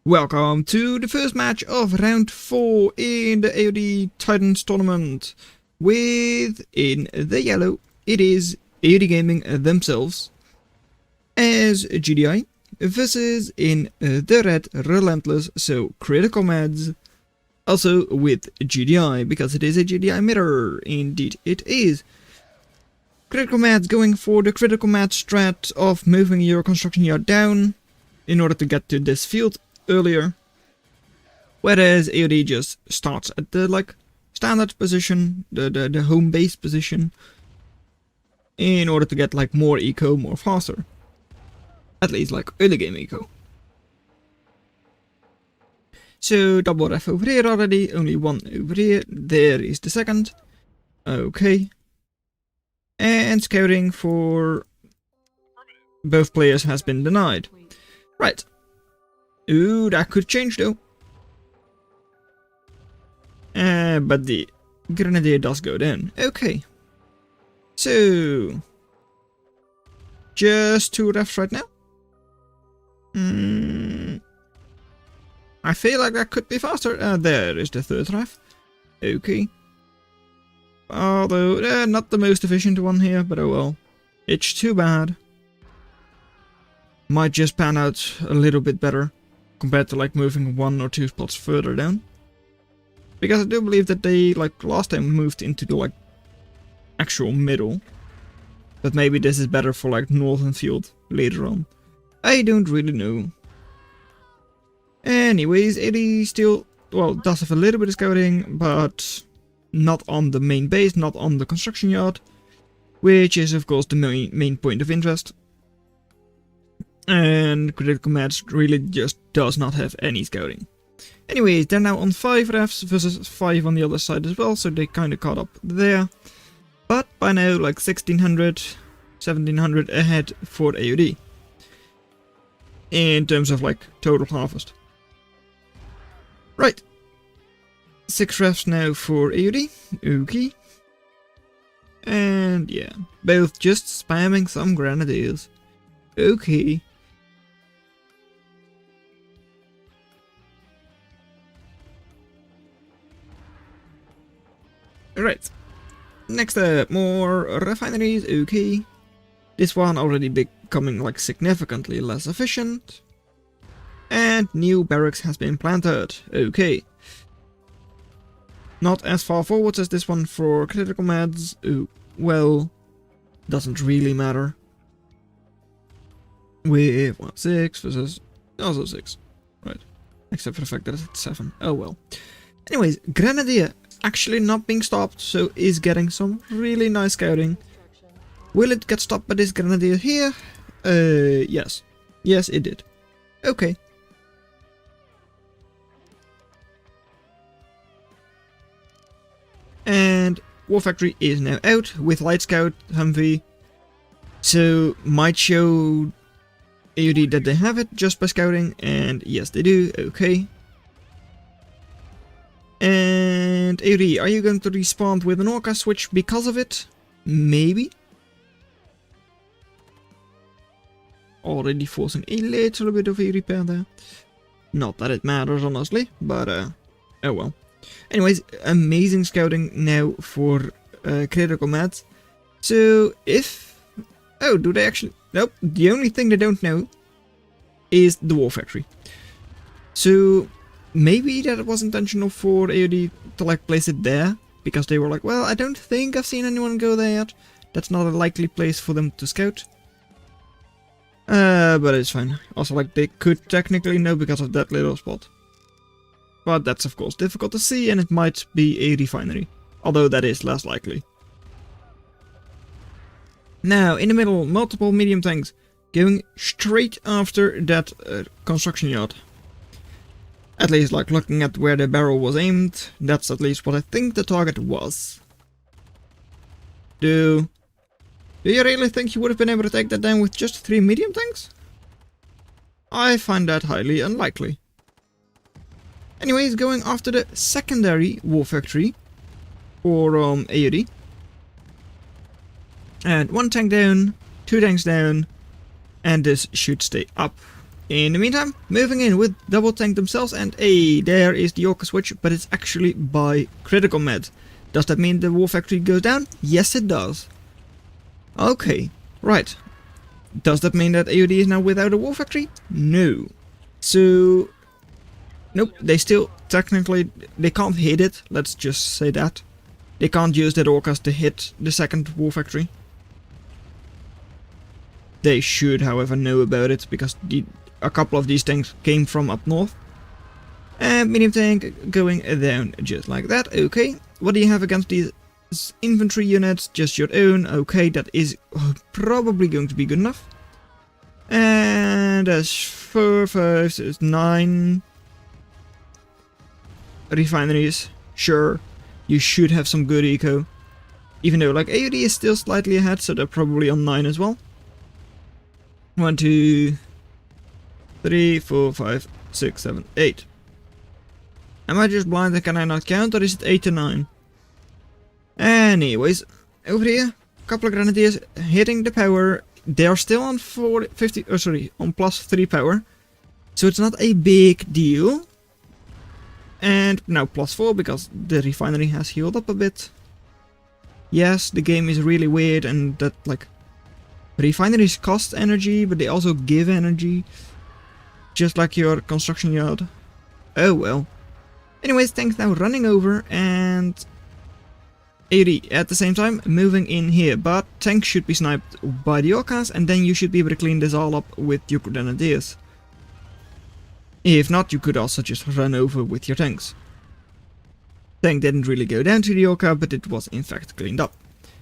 Welcome to the first match of round 4 in the AOD Titans tournament. With, in the yellow, it is AOD Gaming themselves as GDI versus in the red Relentless, so CriticalMeds, also with GDI, because it is a GDI mirror. Indeed it is. CriticalMeds going for the CriticalMeds strat of moving your construction yard down in order to get to this field earlier, whereas AOD just starts at the standard position, the home base position, in order to get more eco more faster, at least early game eco. So double ref over here already, only one over here, there is the second, okay, and scouting for both players has been denied, right. Ooh, that could change though. But the Grenadier does go down. Okay. So, just 2 refs right now. I feel like that could be faster. There is the 3rd ref. Okay. Although, not the most efficient one here, but oh well. It's too bad. Might just pan out a little bit better compared to moving 1 or 2 spots further down. Because I do believe that they last time moved into the actual middle. But maybe this is better for northern field later on. I don't really know. Anyways, AD still, well, does have a little bit of scouting, but not on the main base, not on the construction yard, which is of course the main point of interest. And CriticalMeds really just does not have any scouting. Anyways, they're now on 5 refs versus 5 on the other side as well, so they kind of caught up there. But by now, 1600, 1700 ahead for AOD. In terms of total harvest. Right. 6 refs now for AOD. Okay. And yeah, both just spamming some grenadiers. Okay. Right, next up, more refineries, okay. This one already becoming significantly less efficient. And new barracks has been planted, okay. Not as far forwards as this one for CriticalMeds, well, doesn't really matter. With 6 versus also 6, right, except for the fact that it's 7, oh well. Anyways, Grenadier actually not being stopped, so is getting some really nice scouting. Will it get stopped by this Grenadier here? Yes. Yes, it did. Okay. And War Factory is now out with Light Scout, Humvee. So might show AOD that they have it just by scouting, and yes they do, okay. And AOD, are you going to respawn with an Orca switch because of it? Maybe. Already forcing a little bit of a repair there. Not that it matters, honestly, but oh well. Anyways, amazing scouting now for CriticalMeds. So if... oh, do they actually... nope, the only thing they don't know is the War Factory. So... maybe that it was intentional for AOD to place it there, because they were well, I don't think I've seen anyone go there yet. That's not a likely place for them to scout. But it's fine. Also, they could technically know because of that little spot. But that's of course difficult to see, and it might be a refinery. Although that is less likely. Now, in the middle, multiple medium tanks going straight after that construction yard. At least, looking at where the barrel was aimed, that's at least what I think the target was. Do you really think you would have been able to take that down with just 3 medium tanks? I find that highly unlikely. Anyways, going after the secondary War Factory for AOD. And 1 tank down, 2 tanks down, and this should stay up. In the meantime, moving in with double tank themselves, and hey, there is the Orca switch, but it's actually by CriticalMeds. Does that mean the war factory goes down? Yes, it does. Okay, right. Does that mean that AOD is now without a war factory? No. So, nope, they still technically, they can't hit it, let's just say that. They can't use their Orcas to hit the second war factory. They should, however, know about it, because a couple of these tanks came from up north. And medium tank going down just like that, okay. What do you have against these infantry units? Just your own, okay, that is probably going to be good enough. And as 4, 5, 6, 9 refineries, sure, you should have some good eco. Even though, like, AOD is still slightly ahead, so they're probably on 9 as well. 1, 2, 3, 4, 5, 6, 7, 8. Am I just blind and can I not count, or is it 8 to 9? Anyways, over here, a couple of grenadiers hitting the power. They are still on on plus 3 power, so it's not a big deal. And now plus 4 because the refinery has healed up a bit. Yes, the game is really weird, and that, like, refineries cost energy, but they also give energy, just like your construction yard. Oh well. Anyways, tanks now running over, and AOD at the same time moving in here, but tanks should be sniped by the Orcas, and then you should be able to clean this all up with your grenadiers. If not, you could also just run over with your tanks. Tank didn't really go down to the Orca, but it was in fact cleaned up.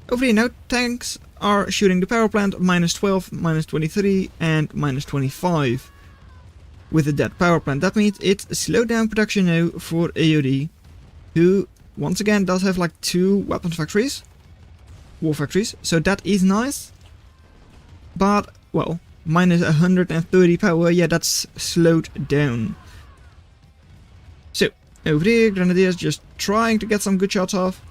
Over here now, tanks are shooting the power plant -12, -23 and -25. With a dead power plant, that means it's slowed down production now for AOD, who once again does have like 2 weapons factories, war factories, so that is nice. But, well, -130 power, yeah, that's slowed down. So, over here, Grenadiers just trying to get some good shots off.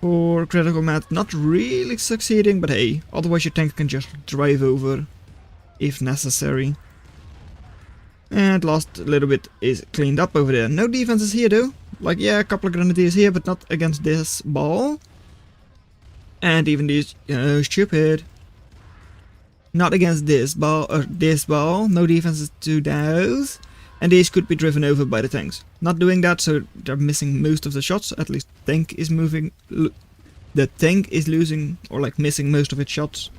For CriticalMeds, not really succeeding, but hey, otherwise your tank can just drive over if necessary. And last little bit is cleaned up over there. No defenses here though. Like, yeah, a couple of grenadiers here, but not against this ball. And even these, stupid. Not against this ball, or this ball. No defenses to those. And these could be driven over by the tanks. Not doing that, so they're missing most of the shots. At least tank is moving. The tank is losing, or like missing most of its shots.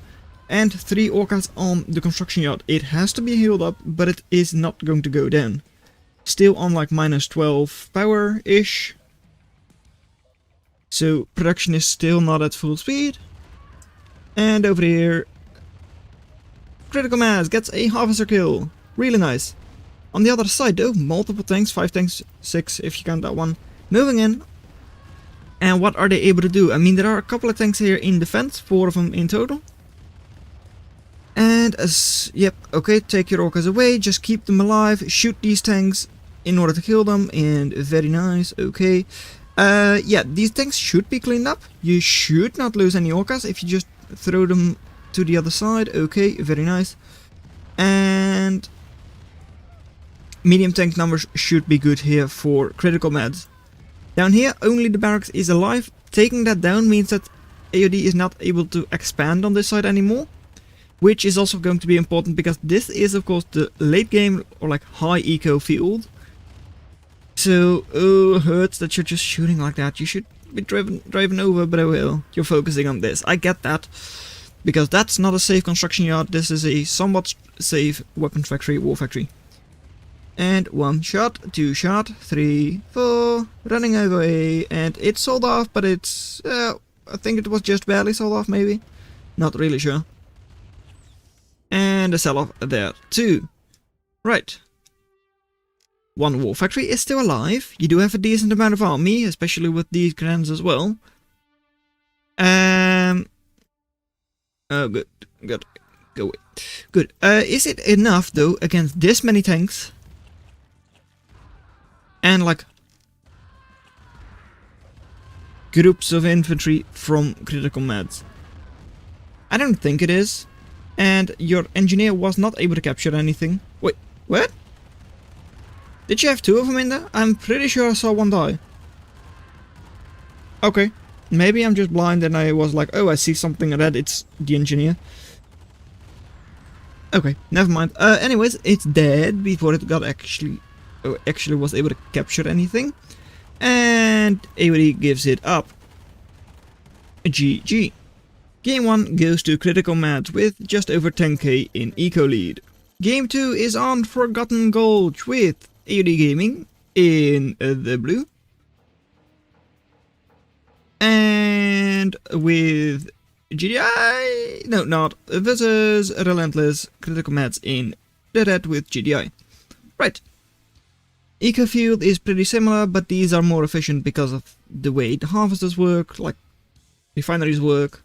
And 3 Orcas on the construction yard. It has to be healed up, but it is not going to go down. Still on like -12 power-ish. So production is still not at full speed. And over here, CriticalMeds gets a harvester kill. Really nice. On the other side though, multiple tanks, 5 tanks, 6 if you count that one, moving in. And what are they able to do? I mean, there are a couple of tanks here in defense, 4 of them in total. And yep, okay, take your Orcas away, just keep them alive, shoot these tanks in order to kill them, and very nice, okay. Yeah, these tanks should be cleaned up. You should not lose any Orcas if you just throw them to the other side, okay, very nice. And medium tank numbers should be good here for CriticalMeds. Down here, only the barracks is alive. Taking that down means that AOD is not able to expand on this side anymore. Which is also going to be important because this is of course the late game or like high eco field. So, hurts that you're just shooting like that. You should be driven over, but oh well, you're focusing on this. I get that. Because that's not a safe construction yard, this is a somewhat safe weapons factory, war factory. And 1 shot, 2 shot, 3, 4, running away, and it's sold off, but it's, I think it was just barely sold off maybe. Not really sure. And a sell-off there too. Right. 1 war factory is still alive. You do have a decent amount of army, especially with these grants as well. Oh, good. Good. Go away. Good. Is it enough though against this many tanks? And like groups of infantry from CriticalMeds? I don't think it is. And your engineer was not able to capture anything. Wait, What? Did you have two of them in there? I'm pretty sure I saw one die. Okay. Maybe I'm just blind and I was like, oh, I see something red, it's the engineer. Okay, never mind. Anyways, it's dead before it got actually was able to capture anything. And AOD gives it up. GG. Game 1 goes to CriticalMeds with just over 10k in eco lead. Game 2 is on Forgotten Gulch with AOD Gaming in the blue. And with GDI, no, not, versus Relentless CriticalMeds in the red with GDI. Right. Eco field is pretty similar, but these are more efficient because of the way the harvesters work, like refineries work.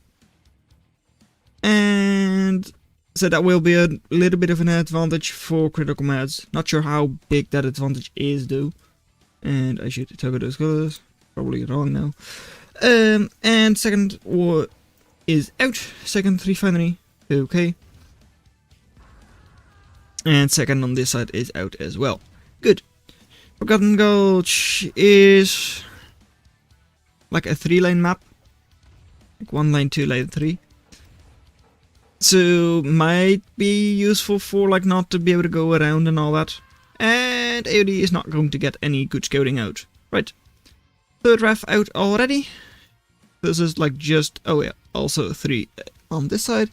And so that will be a little bit of an advantage for CriticalMeds. Not sure how big that advantage is though. And I should toggle those colors. Probably wrong now. And second war is out. Second refinery, okay. And second on this side is out as well. Good. Forgotten Gulch is like a 3-lane map. Like 1 lane, 2 lane, 3. So might be useful for like not to be able to go around and all that. And AOD is not going to get any good scouting out. Right. Third ref out already. This is like just, oh yeah, also 3 on this side.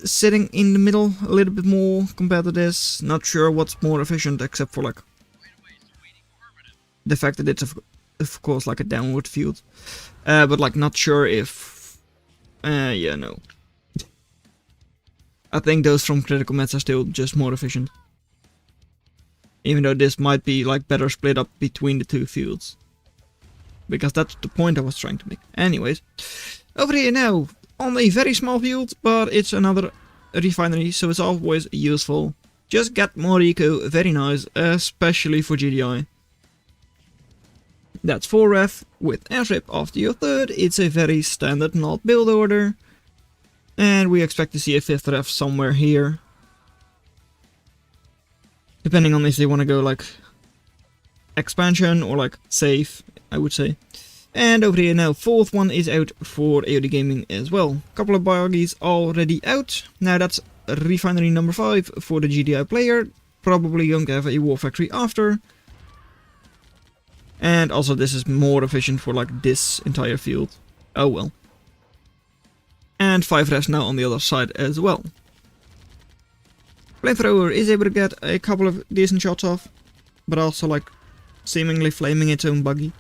Sitting in the middle a little bit more compared to this. Not sure what's more efficient except for like the fact that it's of course like a downward field. But like not sure if, yeah, no. I think those from CriticalMeds are still just more efficient. Even though this might be like better split up between the two fields. Because that's the point I was trying to make. Anyways, over here now, on a very small field, but it's another refinery, so it's always useful. Just get more eco, very nice, especially for GDI. That's 4 ref with airstrip after your third. It's a very standard not build order. And we expect to see a 5th ref somewhere here. Depending on if they want to go like expansion or like safe, I would say. And over here now, 4th one is out for AOD Gaming as well. Couple of buggies already out. Now that's refinery number 5 for the GDI player. Probably going to have a war factory after. And also this is more efficient for like this entire field. Oh well. And 5 refs now on the other side as well. Flamethrower is able to get a couple of decent shots off. But also like seemingly flaming its own buggy.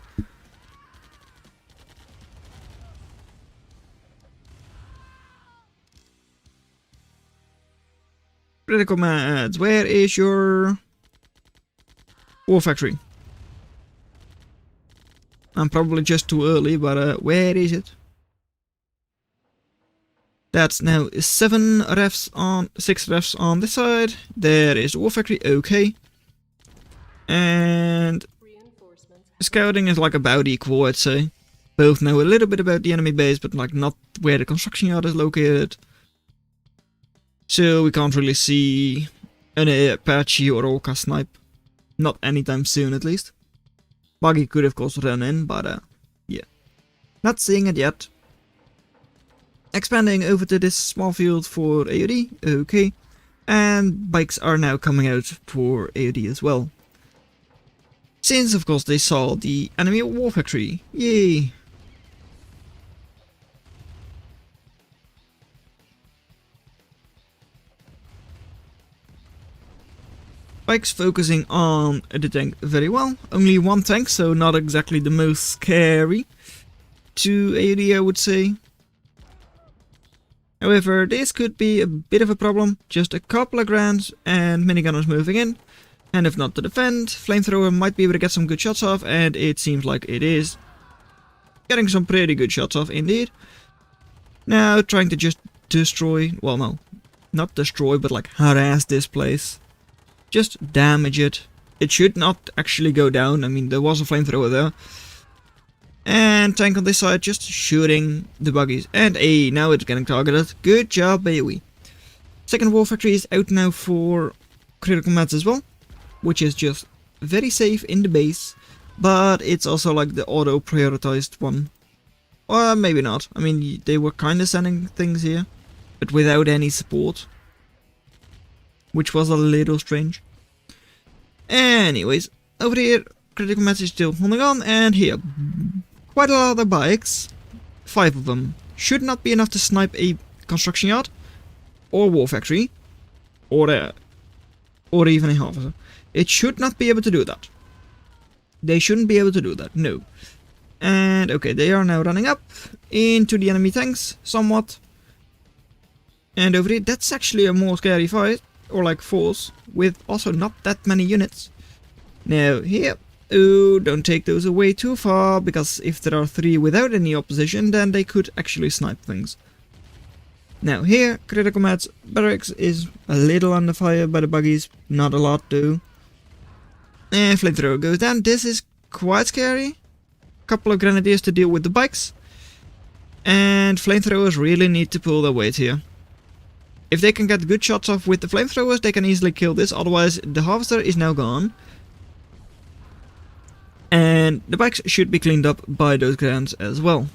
CriticalMeds, where is your war factory? I'm probably just too early, but where is it? That's now 7 refs on, 6 refs on this side. There is the war factory, okay. And scouting is like about equal, I'd say. Both know a little bit about the enemy base, but like not where the construction yard is located. So we can't really see an Apache or Orca snipe. Not anytime soon, at least. Buggy could of course run in, but yeah. Not seeing it yet. Expanding over to this small field for AOD, okay. And bikes are now coming out for AOD as well. Since of course they saw the enemy war factory, yay! Bikes focusing on the tank very well. Only 1 tank, so not exactly the most scary to AOD, I would say. However, this could be a bit of a problem. Just a couple of grands and minigunners moving in. And if not to defend, Flamethrower might be able to get some good shots off, and it seems like it is. Getting some pretty good shots off indeed. Now trying to just destroy, well no, not destroy, but like harass this place. Just damage it. It should not actually go down. I mean, there was a flamethrower there. And tank on this side, just shooting the buggies. And now it's getting targeted. Good job, AOE. Second war factory is out now for CriticalMeds as well, which is just very safe in the base, but it's also like the auto prioritized one. Or maybe not. I mean, they were kind of sending things here, but without any support, which was a little strange. Anyways, over here, CriticalMeds is still holding on, and here, quite a lot of bikes, 5 of them. Should not be enough to snipe a construction yard, or war factory, or even a harvester. It should not be able to do that. They shouldn't be able to do that, no. And okay, they are now running up into the enemy tanks, somewhat. And over here, that's actually a more scary fight, or like force, with also not that many units. Now here, oh, don't take those away too far, because if there are 3 without any opposition, then they could actually snipe things. Now here, CriticalMeds barracks is a little under fire by the buggies, not a lot though. And flamethrower goes down. This is quite scary. Couple of grenadiers to deal with the bikes, and flamethrowers really need to pull their weight here. If they can get good shots off with the flamethrowers, they can easily kill this, otherwise the harvester is now gone. And the bikes should be cleaned up by those granads as well.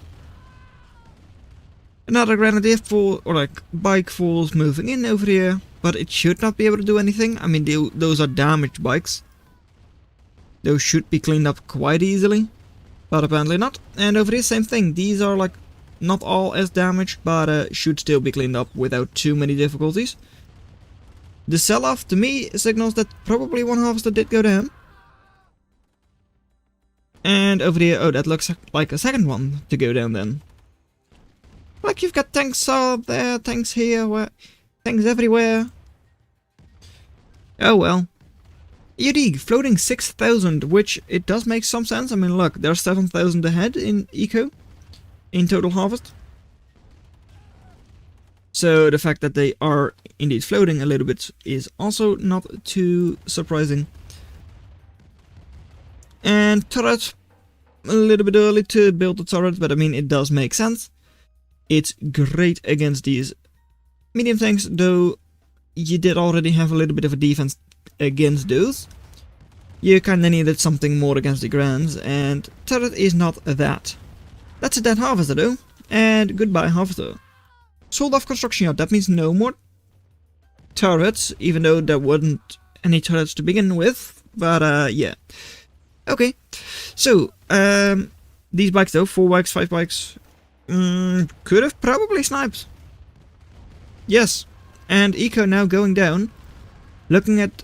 Another grenadier fall, or like bike falls moving in over here, but it should not be able to do anything. I mean, those are damaged bikes. Those should be cleaned up quite easily. But apparently not. And over here, same thing. These are like not all as damaged, but should still be cleaned up without too many difficulties. The sell-off to me signals that probably one harvester did go down. And over here, oh, that looks like a second one to go down then. Like you've got tanks out there, tanks here, tanks everywhere. Oh well. AOD floating 6,000, which it does make some sense. I mean, look, there's 7,000 ahead in eco, in total harvest. So the fact that they are indeed floating a little bit is also not too surprising. And turret, a little bit early to build the turret, but I mean, it does make sense. It's great against these medium tanks, though you did already have a little bit of a defense against those. You kinda needed something more against the grands, and turret is not that. That's a dead harvester though, and goodbye harvester. Sold off construction yard, that means no more turrets, even though there weren't any turrets to begin with, but yeah. Okay, so, these bikes though, 4 bikes, 5 bikes, could have probably sniped. Yes, and eco now going down. Looking at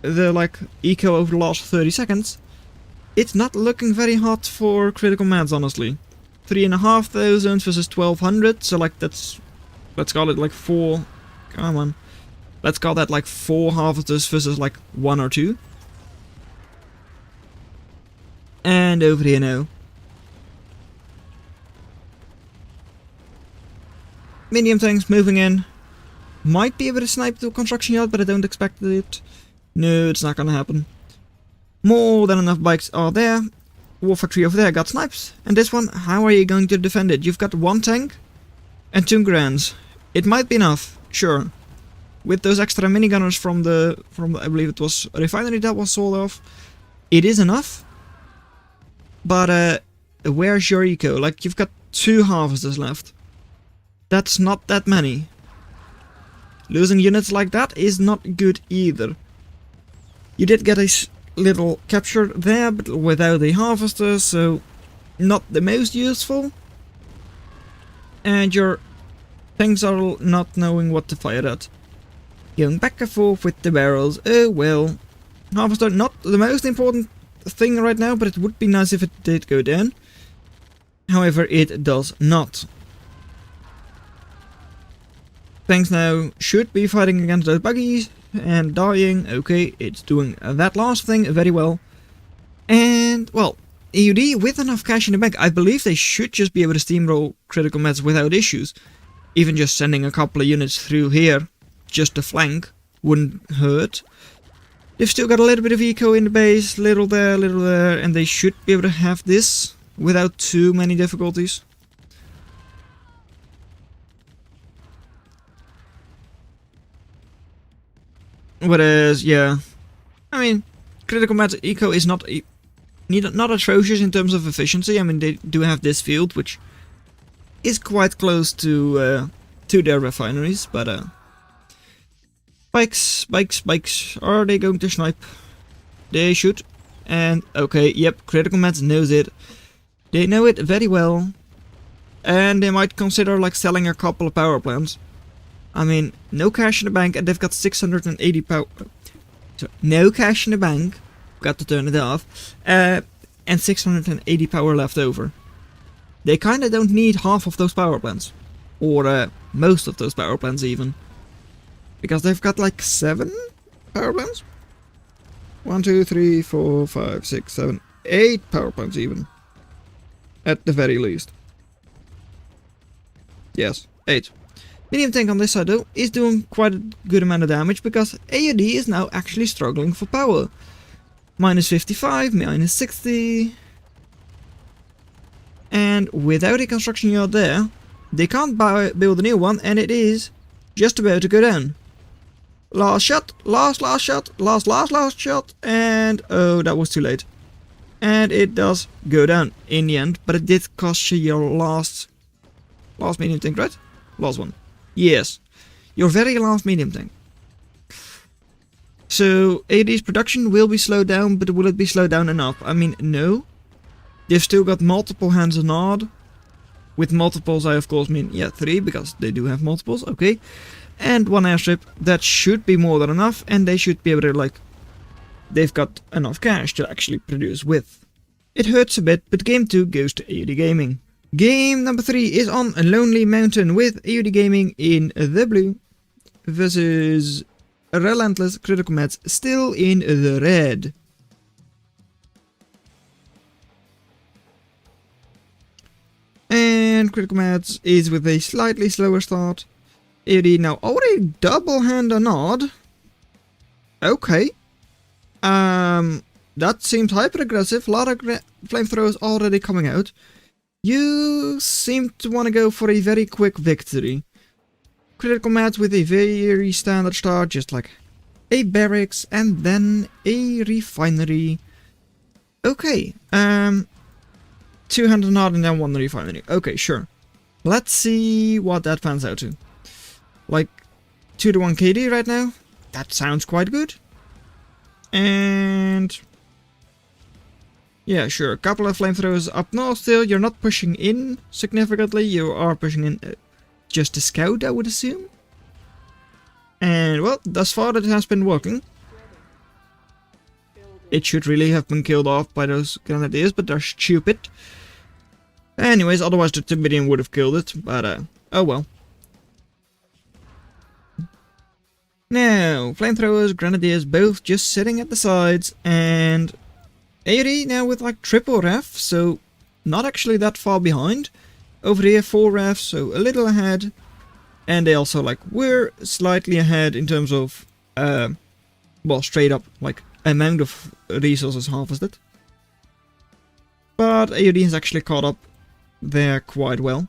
the eco over the last 30 seconds, it's not looking very hot for CriticalMeds, honestly. 3,500 versus 1,200, so like that's, let's call it like 4, come on. Let's call that like 4 harvesters versus like 1 or 2. And over here now. Medium tanks moving in. Might be able to snipe the construction yard, but I don't expect it. No, it's not gonna happen. More than enough bikes are there. War factory over there got snipes. And this one, how are you going to defend it? You've got 1 tank and 2 grands. It might be enough, sure. With those extra minigunners from the I believe it was a refinery that was sold off, it is enough. But where's your eco? Like, you've got 2 harvesters left. That's not that many. Losing units like that is not good either. You did get a little capture there, but without a harvester, so not the most useful. And your things are not knowing what to fire at. Going back and forth with the barrels, oh well. Harvester, not the most important thing right now, but it would be nice if it did go down. However, it does not. Tanks now should be fighting against those buggies and dying. Okay, it's doing that last thing very well. And, well, AOD with enough cash in the bank, I believe they should just be able to steamroll CriticalMeds without issues. Even just sending a couple of units through here, just to flank, wouldn't hurt. They've still got a little bit of eco in the base, little there, and they should be able to have this without too many difficulties. Whereas, yeah, I mean, CriticalMeds Eco is not atrocious in terms of efficiency. I mean, they do have this field, which is quite close to their refineries, but bikes. Are they going to snipe? They shoot. And okay, yep, CriticalMeds knows it. They know it very well. And they might consider like selling a couple of power plants. I mean, no cash in the bank, and they've got 680 power. So no cash in the bank. Got to turn it off. And 680 power left over. They kinda don't need half of those power plants. Or most of those power plants even. Because they've got like 7 power plants? 1, 2, 3, 4, 5, 6, 7, 8 power plants even. At the very least. Yes, 8. Medium tank on this side though is doing quite a good amount of damage because AOD is now actually struggling for power. Minus 55, minus 60. And without a construction yard there, they can't build a new one, and it is just about to go down. Last shot, last shot, last shot, and oh, that was too late. And it does go down in the end, but it did cost you your last medium tank, right? Last one. Yes, your very last medium tank. So AOD's production will be slowed down, but will it be slowed down enough? I mean, no. They've still got multiple hands on odd. With multiples, I of course mean, yeah, 3, because they do have multiples, okay. And 1 airstrip, that should be more than enough, and they should be able to, like, they've got enough cash to actually produce with. It hurts a bit, but game 2 goes to AOD Gaming. Game number 3 is on a Lonely Mountain with AOD Gaming in the blue versus Relentless CriticalMeds still in the red. And CriticalMeds is with a slightly slower start. AOD now already double hand on odd. Okay. That seems hyper aggressive. A lot of flamethrowers already coming out. You seem to want to go for a very quick victory. CriticalMeds with a very standard start, just like a barracks and then a refinery. Okay, 200 odd and then 1 refinery. Okay, sure. Let's see what that pans out to. Like 2-to-1 KD right now. That sounds quite good. And yeah, sure. A couple of flamethrowers up north still. You're not pushing in significantly. You are pushing in just to scout, I would assume. And well, thus far it has been working. It should really have been killed off by those grenadiers, but they're stupid. Anyways, otherwise the Tiberian would have killed it, but oh well. Now, flamethrowers, grenadiers, both just sitting at the sides, and AOD now with like triple ref, so not actually that far behind. Over here 4 refs, so a little ahead. And they also like were slightly ahead in terms of well, straight up like amount of resources harvested. But AOD has actually caught up there quite well.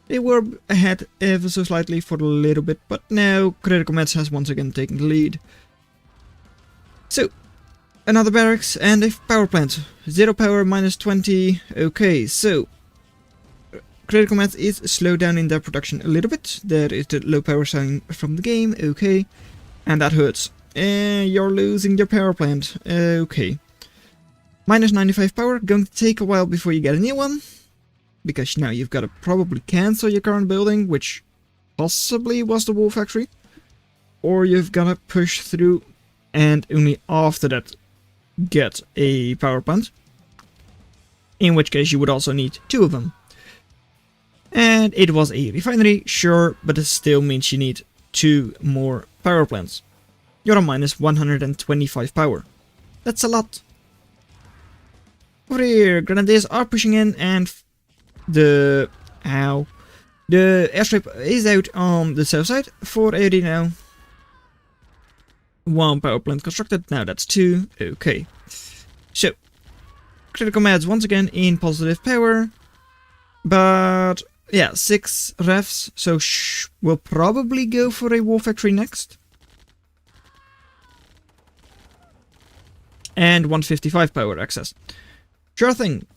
They were ahead ever so slightly for a little bit, but now CriticalMeds has once again taken the lead. So, another barracks and a power plant. 0 power, minus 20. Okay, so CriticalMeds is slowed down in their production a little bit. There is the low power sign from the game, okay. And that hurts. You're losing your power plant, okay. Minus 95 power, going to take a while before you get a new one. Because now you've got to probably cancel your current building, which possibly was the wool factory. Or you've got to push through and only after that get a power plant. In which case you would also need 2 of them. And it was a refinery, sure, but it still means you need 2 more power plants. You're on minus 125 power. That's a lot. Over here, grenadiers are pushing in and the airstrip is out on the south side for AOD now. 1 power plant constructed, now that's 2, okay. So, CriticalMeds once again in positive power, but yeah, 6 refs, so we'll probably go for a war factory next. and 155 power access. Sure thing.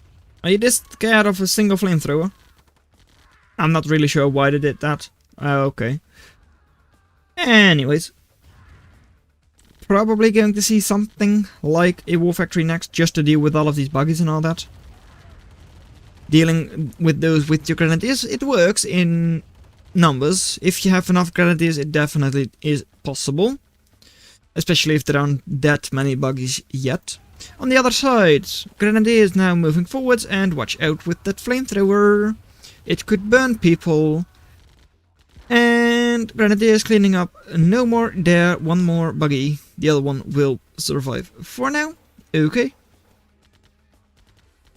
Are you this scared of a single flamethrower? I'm not really sure why they did that. Okay. Anyways. Probably going to see something like a War Factory next, just to deal with all of these buggies and all that. Dealing with those with your grenadiers, it works in numbers. If you have enough grenadiers, it definitely is possible. Especially if there aren't that many buggies yet. On the other side, grenadiers now moving forwards, and watch out with that flamethrower. It could burn people. And grenadiers cleaning up. No more there. One more buggy. The other one will survive for now. Okay.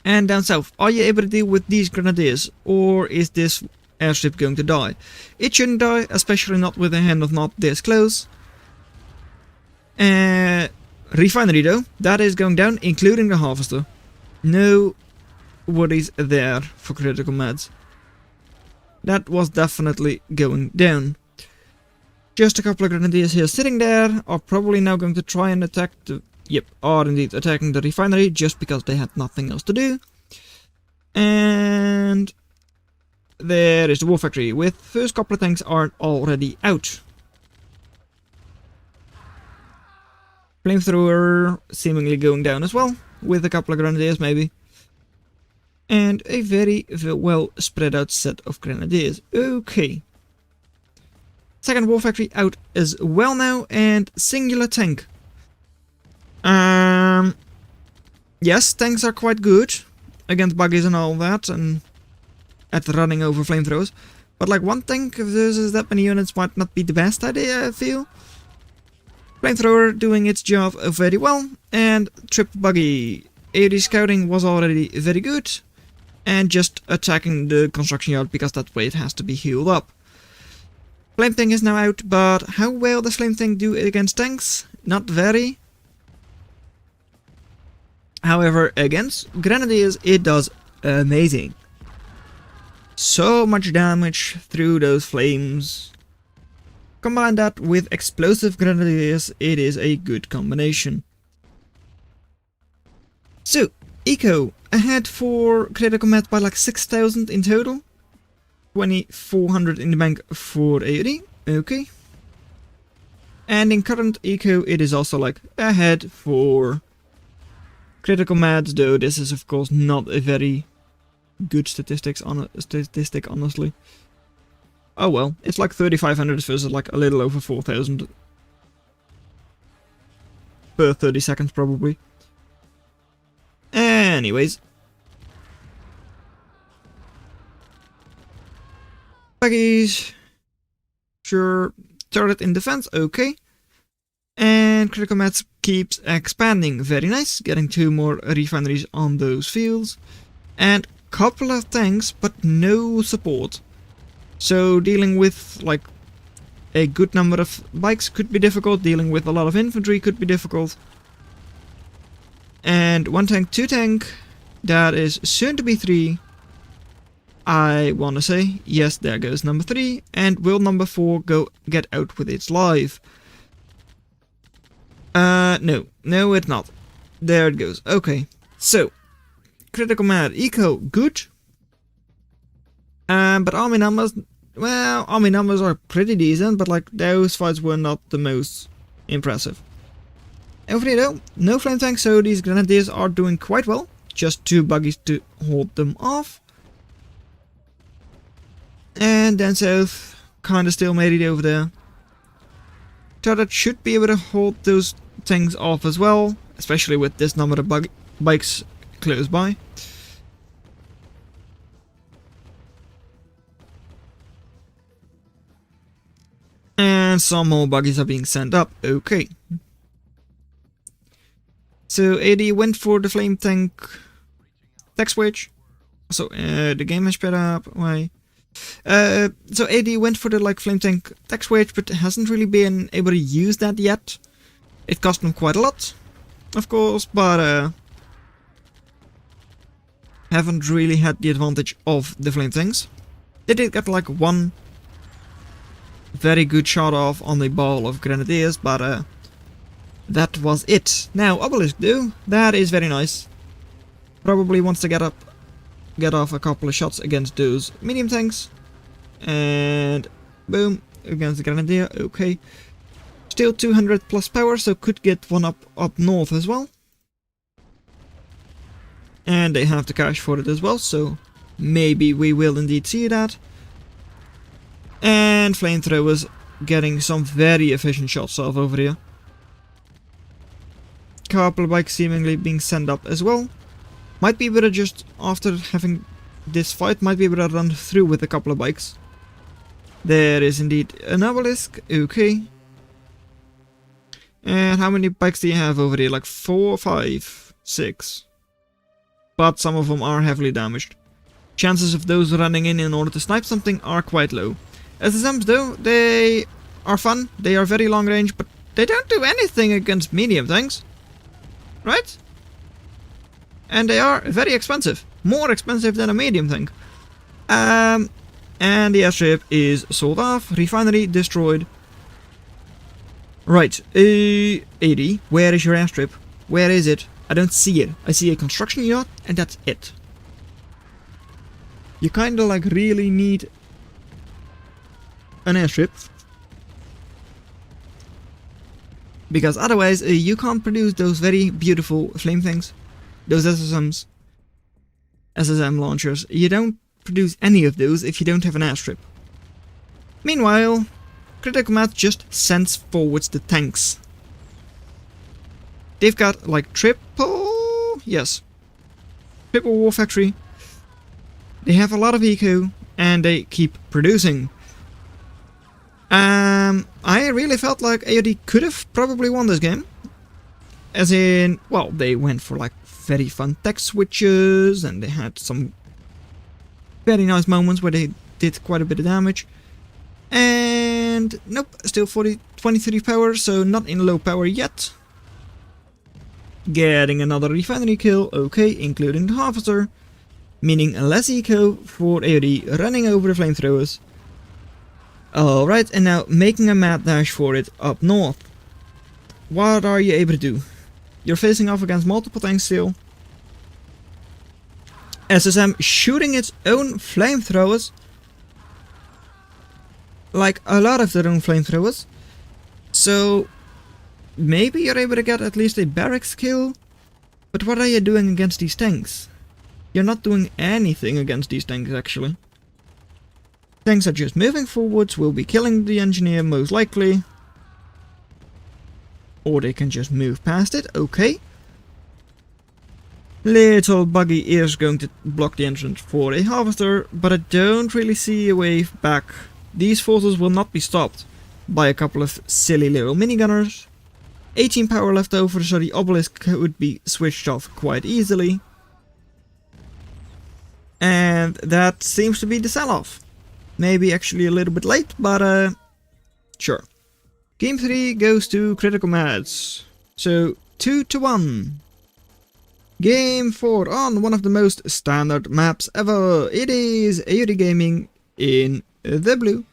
And down south, are you able to deal with these grenadiers? Or is this airstrip going to die? It shouldn't die, especially not with a hand of not this close. Refinery though, that is going down, including the harvester. No worries there for CriticalMeds. That was definitely going down. Just a couple of grenadiers here sitting there are probably now going to try and attack the... Yep, are indeed attacking the refinery just because they had nothing else to do. And there is the War Factory with first couple of tanks are already out. Flamethrower seemingly going down as well, with a couple of grenadiers maybe. And a very well spread out set of grenadiers. Okay. Second War Factory out as well now, and singular tank. Yes, tanks are quite good against buggies and all that, and at running over flamethrowers. But like one tank versus that many units might not be the best idea, I feel. Flamethrower doing its job very well, and triple buggy. AOD scouting was already very good, and just attacking the construction yard because that way it has to be healed up. Flame tank is now out, but how well does flame tank do against tanks? Not very. However, against grenadiers it does amazing. So much damage through those flames. Combine that with explosive grenadiers, it is a good combination. So, Eco ahead for CriticalMeds by like 6,000 in total. 2,400 in the bank for AOD, okay. And in current Eco it is also like ahead for CriticalMeds, though this is of course not a very good statistic honestly. Oh well, it's like 3,500 versus like a little over 4,000 per 30 seconds probably. Anyways. Buggies. Sure. Turret in defense, okay. And CriticalMeds keeps expanding, very nice. Getting 2 more refineries on those fields. And couple of tanks, but no support. So dealing with like a good number of bikes could be difficult, dealing with a lot of infantry could be difficult. And 1 tank, 2 tank, that is soon to be 3. I wanna say, yes, there goes number 3, and will number 4 go get out with its life? No, it's not. There it goes. Okay, so CriticalMed Eco good. But army numbers, well, army numbers are pretty decent, but like those fights were not the most impressive. Infantry though, no flame tanks, so these grenadiers are doing quite well. Just 2 buggies to hold them off. And then south, kinda still made it over there. Turret should be able to hold those things off as well, especially with this number of bikes close by. And some more buggies are being sent up, okay. So AD went for the flame tank tech switch. So the game has sped up. Why? So AD went for the like flame tank tech switch, but hasn't really been able to use that yet. It cost him quite a lot, of course, but haven't really had the advantage of the flame tanks. They did get like 1 very good shot off on the ball of grenadiers, but that was it. Now, Obelisk though, that is very nice. Probably wants to get off a couple of shots against those medium tanks. And boom, against the Grenadier, okay. Still 200 plus power, so could get one up north as well. And they have the cash for it as well, so maybe we will indeed see that. And flamethrowers getting some very efficient shots off over here. Couple of bikes seemingly being sent up as well. Might be able to just, after having this fight, might be able to run through with a couple of bikes. There is indeed an obelisk, okay. And how many bikes do you have over here? Like 4, 5, 6. But some of them are heavily damaged. Chances of those running in order to snipe something are quite low. SSMs though, they are fun, they are very long range, but they don't do anything against medium tanks. Right? And they are very expensive. More expensive than a medium tank. And the airstrip is sold off, refinery destroyed. Right, AD, where is your airstrip? Where is it? I don't see it. I see a construction yacht, and that's it. You kinda like really need an airstrip. Because otherwise you can't produce those very beautiful flame things. Those SSMs. SSM launchers. You don't produce any of those if you don't have an airstrip. Meanwhile, CriticalMeds just sends forwards the tanks. They've got like triple war factory. They have a lot of eco and they keep producing. I really felt like AOD could have probably won this game. As in, well, they went for like very fun tech switches and they had some very nice moments where they did quite a bit of damage. And nope, still 23 power, so not in low power yet. Getting another refinery kill, okay, including the harvester. Meaning less eco for AOD running over the flamethrowers. Alright, and now making a mad dash for it up north. What are you able to do? You're facing off against multiple tanks still. SSM shooting its own flamethrowers. Like a lot of their own flamethrowers. So maybe you're able to get at least a barracks kill. But what are you doing against these tanks? You're not doing anything against these tanks actually. Tanks are just moving forwards, will be killing the engineer most likely. Or they can just move past it, okay. Little buggy is going to block the entrance for a harvester, but I don't really see a way back. These forces will not be stopped by a couple of silly little minigunners. 18 power left over, so the obelisk could be switched off quite easily. And that seems to be the sell-off. Maybe actually a little bit late, but sure. Game 3 goes to CriticalMeds. So 2-1. Game 4 on one of the most standard maps ever. It is AOD Gaming in the blue.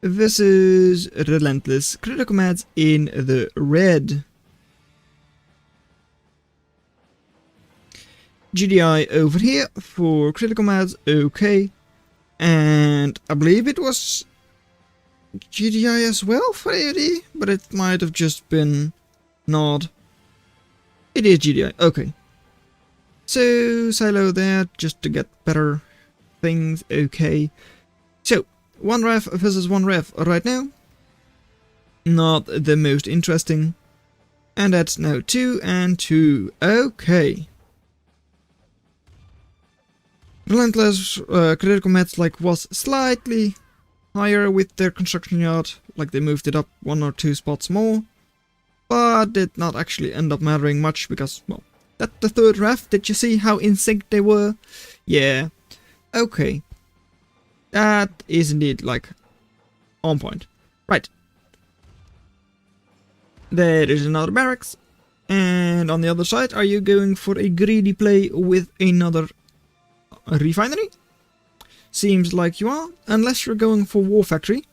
This is Relentless CriticalMeds in the red. GDI over here for CriticalMeds, okay. And I believe it was GDI as well for AOD, but it might have just been not. It is GDI, okay. So, silo there, just to get better things, okay. So, one ref versus one ref right now. Not the most interesting. And that's now 2 and 2, okay. Relentless CriticalMeds like was slightly higher with their construction yard, like they moved it up 1 or 2 spots more, but did not actually end up mattering much because, well, that's the third ref. Did you see how in sync they were? Yeah, okay. That is indeed like on point. Right. There is another barracks, and on the other side, are you going for a greedy play with another refinery? Seems like you are, unless you're going for war factory.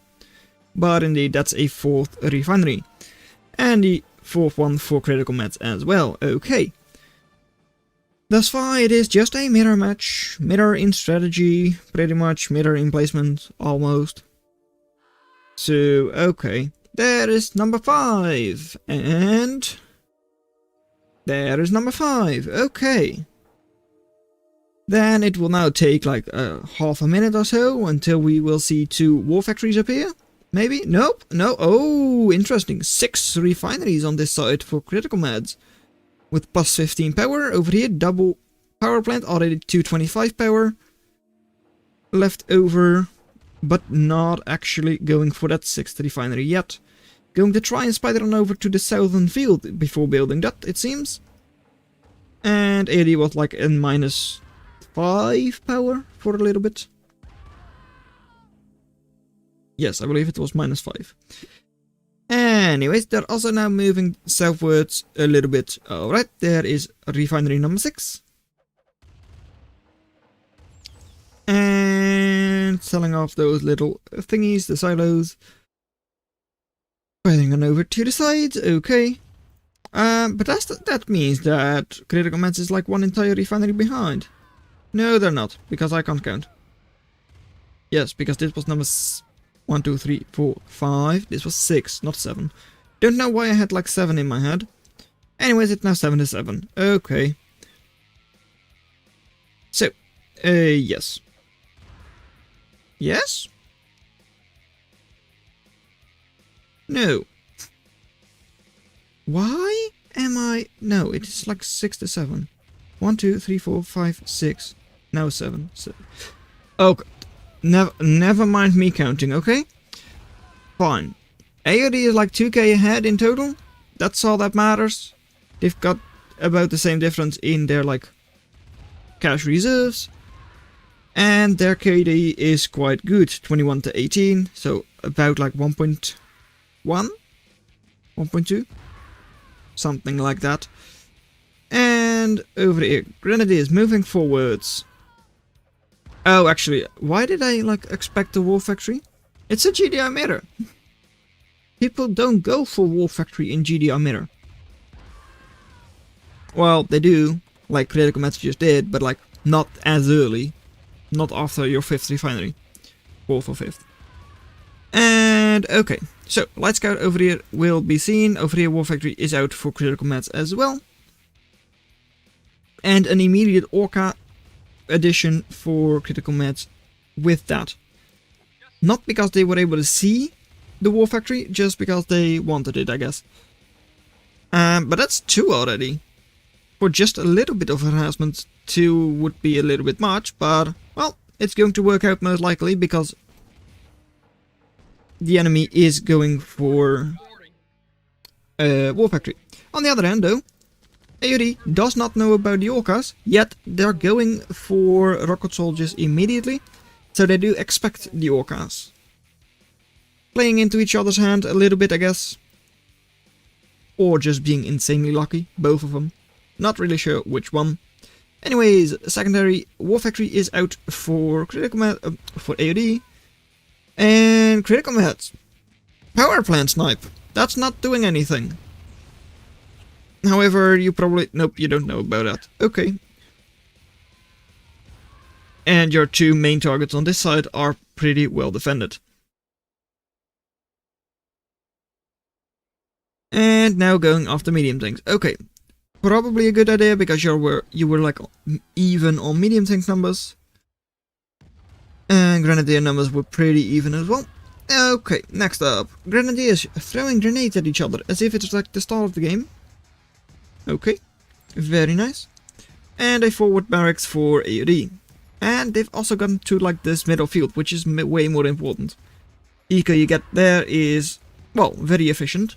But indeed, that's a 4th refinery. And the fourth one for CriticalMeds as well. Okay. Thus far, it is just a mirror match. Mirror in strategy, pretty much. Mirror in placement, almost. So, okay. There is number 5. And... there is number 5. Okay. Then it will now take like half a minute or so until we will see 2 war factories appear. Maybe? Nope. No. Oh, interesting. 6 refineries on this side for CriticalMeds. With plus 15 power. Over here, double power plant, already 225 power. Left over, but not actually going for that 6th refinery yet. Going to try and spider on over to the southern field before building that, it seems. And AOD was like in minus 5 power for a little bit. Yes, I believe it was minus 5. Anyways, they're also now moving southwards a little bit. Alright, there is refinery number 6. And selling off those little thingies, the silos. Heading on over to the sides, okay. But that means that CriticalMeds is like one entire refinery behind. No, they're not, because I can't count. Yes, because this was number 1, 2, 3, 4, 5. This was 6, not 7. Don't know why I had like 7 in my head. Anyways, it's now 77. Okay. So, yes. Yes? No. Why am I... no, it's like 6 to 7. 1, 2, 3, 4, 5, 6. Now 7. Okay. Never mind me counting, okay? Fine. AOD is like 2k ahead in total. That's all that matters. They've got about the same difference in their like cash reserves. And their KD is quite good. 21 to 18. So about like 1.1? 1.2? Something like that. And over here, Grenadiers moving forwards. Oh, actually, why did I like expect a war factory? It's a GDI mirror. People don't go for war factory in GDI mirror. Well, they do, like CriticalMeds just did, but like not as early. Not after your 5th refinery. 4th or 5th. And okay, so Light Scout over here will be seen. Over here, war factory is out for CriticalMeds as well. And an immediate Orca addition for CriticalMeds with that. Not because they were able to see the war factory, just because they wanted it, I guess. But that's 2 already. For just a little bit of harassment, 2 would be a little bit much, but well, it's going to work out most likely because the enemy is going for war factory. On the other hand though, AOD does not know about the Orcas, yet they're going for rocket soldiers immediately, so they do expect the Orcas. Playing into each other's hand a little bit, I guess. Or just being insanely lucky, both of them. Not really sure which one. Anyways, secondary war factory is out for CriticalMeds, for AOD. And CriticalMeds. Power plant snipe. That's not doing anything. However, you probably... nope, you don't know about that. Okay. And your 2 main targets on this side are pretty well defended. And now going after medium tanks. Okay. Probably a good idea because you were like even on medium tank numbers. And Grenadier numbers were pretty even as well. Okay, next up. Grenadiers throwing grenades at each other as if it's like the start of the game. Okay, very nice. And a forward barracks for AOD. And they've also gotten to like this middle field, which is way more important. Eco you get there is, well, very efficient.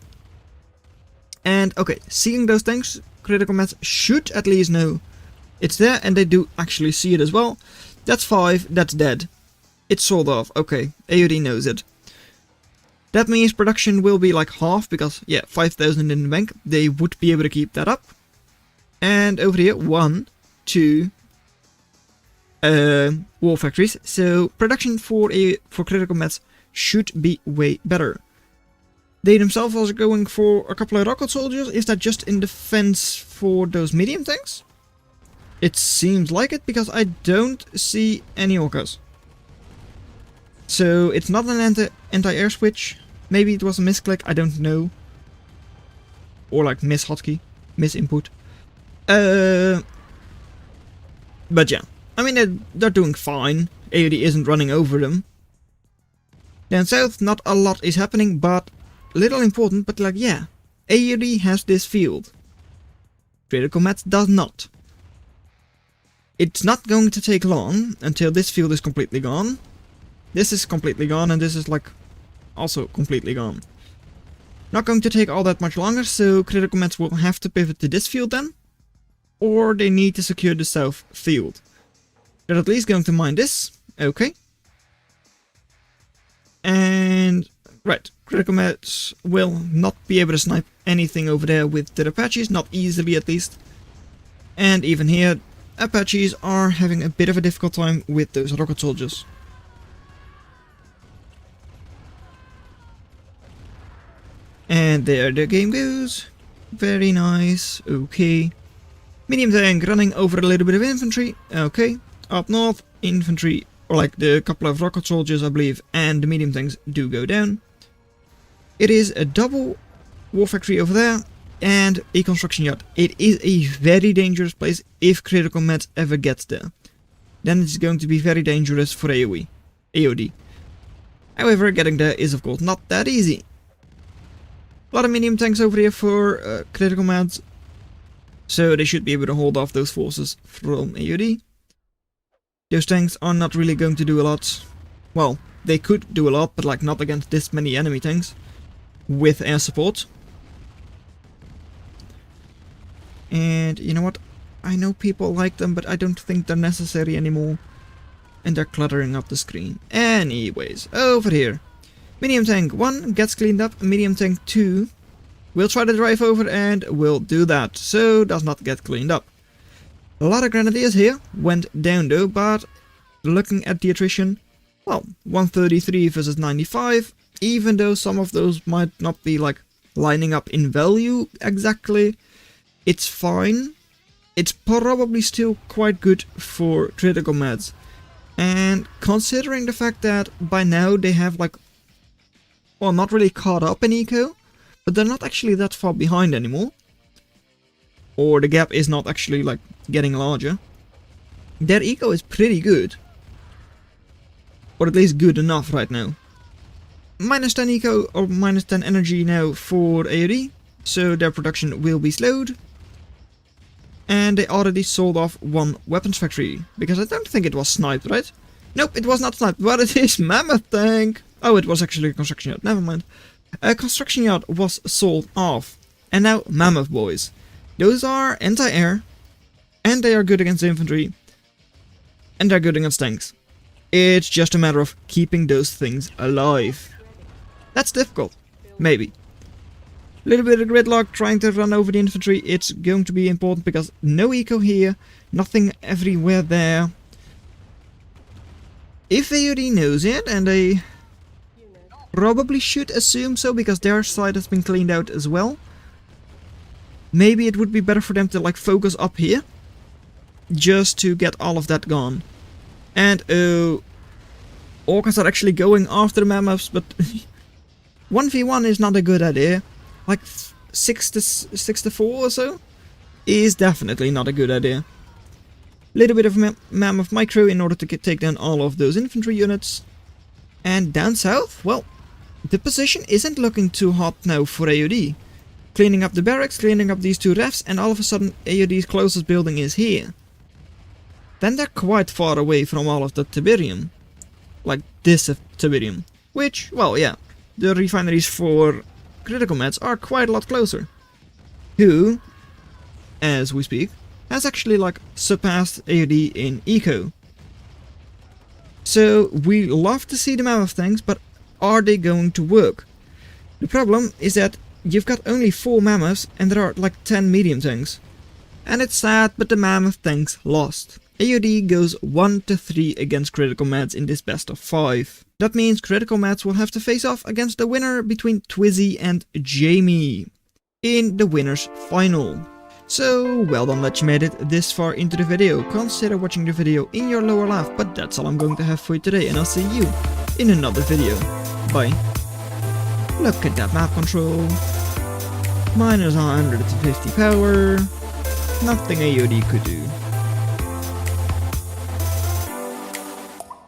And okay, seeing those tanks, CriticalMeds should at least know it's there, and they do actually see it as well. That's 5, that's dead. It's sold off, okay, AOD knows it. That means production will be like half, because, yeah, 5,000 in the bank, they would be able to keep that up. And over here, 1, 2 war factories, so production for CriticalMeds should be way better. They themselves are going for a couple of rocket soldiers. Is that just in defense for those medium tanks? It seems like it, because I don't see any orcas. So it's not an anti-air switch. Maybe it was a misclick, I don't know. Or like miss hotkey, miss input. But yeah, I mean they're doing fine. AOD isn't running over them. Down south, not a lot is happening, but little important. But like, yeah, AOD has this field. CriticalMeds does not. It's not going to take long until this field is completely gone. This is completely gone, and this is like also completely gone. Not going to take all that much longer, so CriticalMeds will have to pivot to this field then. Or they need to secure the south field. They're at least going to mine this. Okay. And right, CriticalMeds will not be able to snipe anything over there with the Apaches, not easily at least. And even here, Apaches are having a bit of a difficult time with those rocket soldiers. And there the game goes. Very nice. Okay. Medium tank running over a little bit of infantry. Okay. Up north, infantry, or like the couple of rocket soldiers I believe, and the medium tanks do go down. It is a double war factory over there and a construction yard. It is a very dangerous place if CriticalMeds ever gets there. Then it's going to be very dangerous for AOD. However, getting there is of course not that easy. A lot of medium tanks over here for CriticalMeds, so they should be able to hold off those forces from AOD. Those tanks are not really going to do a lot. Well, they could do a lot, but like not against this many enemy tanks with air support. And you know what? I know people like them, but I don't think they're necessary anymore. And they're cluttering up the screen. Anyways, over here. Medium tank 1 gets cleaned up, medium tank 2 will try to drive over and will do that, so does not get cleaned up. A lot of grenadiers here went down though, but looking at the attrition, well, 133 versus 95, even though some of those might not be like lining up in value exactly, it's fine. It's probably still quite good for CriticalMeds. And considering the fact that by now they have like, well, not really caught up in eco, but they're not actually that far behind anymore. Or the gap is not actually like getting larger. Their eco is pretty good. Or at least good enough right now. Minus 10 eco or minus 10 energy now for AOD, so their production will be slowed. And they already sold off one weapons factory, because I don't think it was sniped, right? Nope, it was not sniped, but it is Mammoth tank! Oh, it was actually a construction yard, never mind. A construction yard was sold off. And now Mammoth boys. Those are anti-air, and they are good against infantry, and they're good against tanks. It's just a matter of keeping those things alive. That's difficult, maybe. A little bit of gridlock, trying to run over the infantry, it's going to be important because no eco here, nothing everywhere there. If AOD knows it, and they probably should assume so because their side has been cleaned out as well, maybe it would be better for them to like focus up here, just to get all of that gone. And orcas are actually going after the mammoths, but 1v1 is not a good idea. Like 6 to 4 or so is definitely not a good idea. Little bit of mammoth micro in order to take down all of those infantry units. And down south, well, the position isn't looking too hot now for AOD. Cleaning up the barracks, cleaning up these two refs, and all of a sudden AOD's closest building is here. Then they're quite far away from all of the Tiberium. Like this Tiberium. Which, well, yeah, the refineries for CriticalMeds are quite a lot closer. Who, as we speak, has actually like surpassed AOD in eco. So we love to see the Mammoth tanks, but are they going to work? The problem is that you've got only 4 Mammoths and there are like 10 medium tanks. And it's sad, but the Mammoth tanks lost. AOD goes 1-3 against CriticalMeds in this best of 5. That means CriticalMeds will have to face off against the winner between Twizzy and Jamie in the winner's final. So well done that you made it this far into the video. Consider watching the video in your lower left, but that's all I'm going to have for you today, and I'll see you in another video. Bye. Look at that map control. Minus 150 power. Nothing AOD could do.